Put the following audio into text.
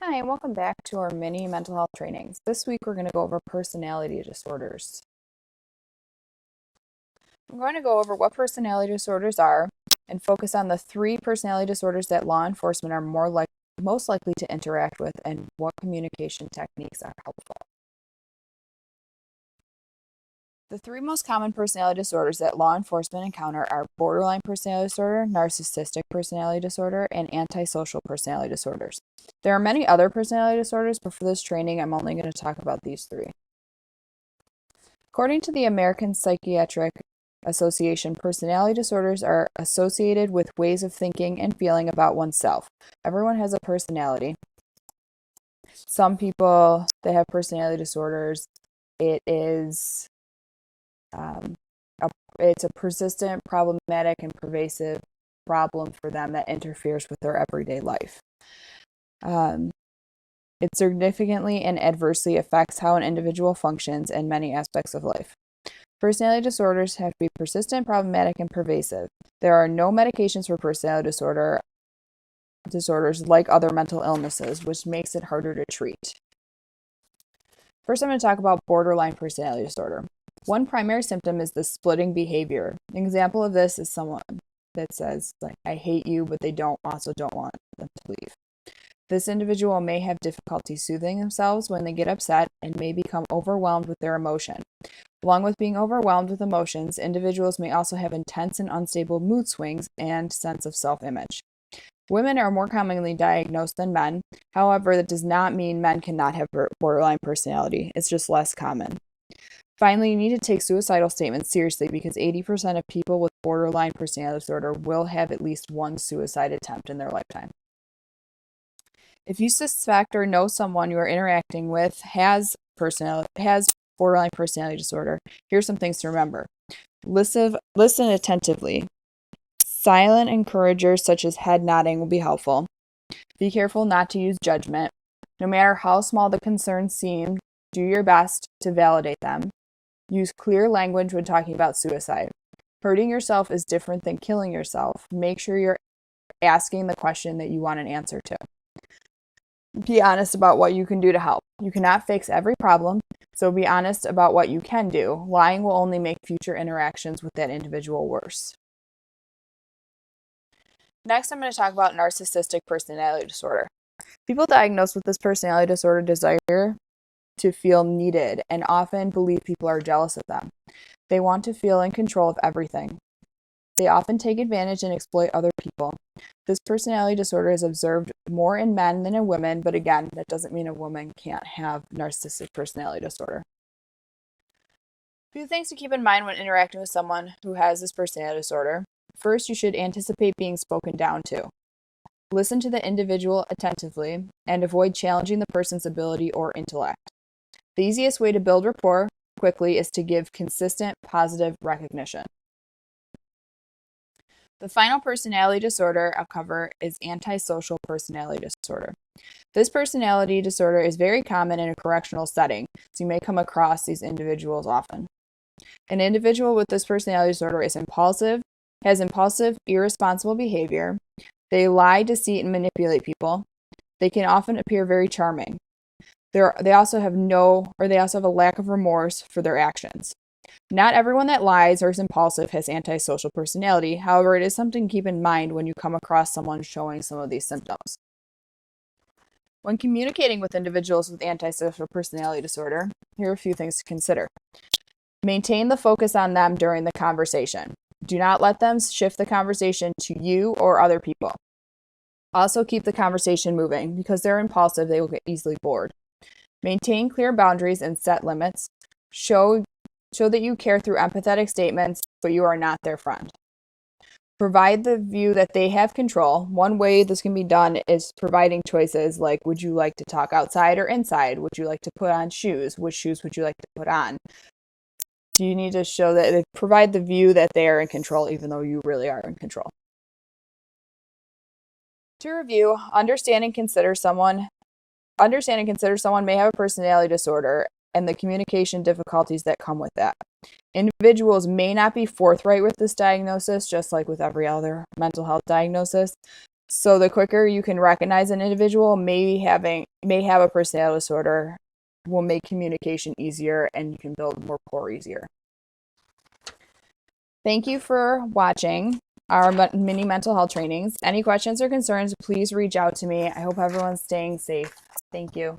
Hi, and welcome back to our mini mental health trainings. This week we're going to go over personality disorders. I'm going to go over what personality disorders are and focus on the three personality disorders that law enforcement are most likely to interact with and what communication techniques are helpful. The three most common personality disorders that law enforcement encounter are borderline personality disorder, narcissistic personality disorder, and antisocial personality disorders. There are many other personality disorders, but for this training, I'm only going to talk about these three. According to the American Psychiatric Association, personality disorders are associated with ways of thinking and feeling about oneself. Everyone has a personality. Some people that have personality disorders, it is um, it's a persistent, problematic, and pervasive problem for them that interferes with their everyday life. It significantly and adversely affects how an individual functions in many aspects of life. Personality disorders have to be persistent, problematic, and pervasive. There are no medications for personality disorders like other mental illnesses, which makes it harder to treat. First, I'm going to talk about borderline personality disorder. One primary symptom is the splitting behavior. An example of this is someone that says, like, I hate you, but they also don't want them to leave. This individual may have difficulty soothing themselves when they get upset and may become overwhelmed with their emotion. Along with being overwhelmed with emotions, individuals may also have intense and unstable mood swings and sense of self-image. Women are more commonly diagnosed than men. However, that does not mean men cannot have borderline personality. It's just less common. Finally, you need to take suicidal statements seriously because 80% of people with borderline personality disorder will have at least one suicide attempt in their lifetime. If you suspect or know someone you are interacting with has borderline personality disorder, here's some things to remember. Listen attentively. Silent encouragers such as head nodding will be helpful. Be careful not to use judgment. No matter how small the concerns seem, do your best to validate them. Use clear language when talking about suicide. Hurting yourself is different than killing yourself. Make sure you're asking the question that you want an answer to. Be honest about what you can do to help. You cannot fix every problem, so be honest about what you can do. Lying will only make future interactions with that individual worse. Next, I'm going to talk about narcissistic personality disorder. People diagnosed with this personality disorder desire to feel needed and often believe people are jealous of them. They want to feel in control of everything. They often take advantage and exploit other people. This personality disorder is observed more in men than in women, but again, that doesn't mean a woman can't have narcissistic personality disorder. A few things to keep in mind when interacting with someone who has this personality disorder. First, you should anticipate being spoken down to. Listen to the individual attentively and avoid challenging the person's ability or intellect. The easiest way to build rapport quickly is to give consistent, positive recognition. The final personality disorder I'll cover is antisocial personality disorder. This personality disorder is very common in a correctional setting, so you may come across these individuals often. An individual with this personality disorder is has impulsive, irresponsible behavior. They lie, deceit, and manipulate people. They can often appear very charming. They also have a lack of remorse for their actions. Not everyone that lies or is impulsive has antisocial personality. However, it is something to keep in mind when you come across someone showing some of these symptoms. When communicating with individuals with antisocial personality disorder, here are a few things to consider. Maintain the focus on them during the conversation. Do not let them shift the conversation to you or other people. Also, keep the conversation moving. Because they're impulsive, they will get easily bored. Maintain clear boundaries and set limits. Show that you care through empathetic statements, but you are not their friend. Provide the view that they have control. One way this can be done is providing choices like, would you like to talk outside or inside? Would you like to put on shoes? Which shoes would you like to put on? You need to show that they provide the view that they are in control, even though you really are in control. To review, understand and consider someone may have a personality disorder and the communication difficulties that come with that. Individuals may not be forthright with this diagnosis, just like with every other mental health diagnosis, So the quicker you can recognize an individual may have a personality disorder will make communication easier and you can build more rapport easier. Thank you for watching our mini mental health trainings. Any questions or concerns, please reach out to me. I hope everyone's staying safe. Thank you.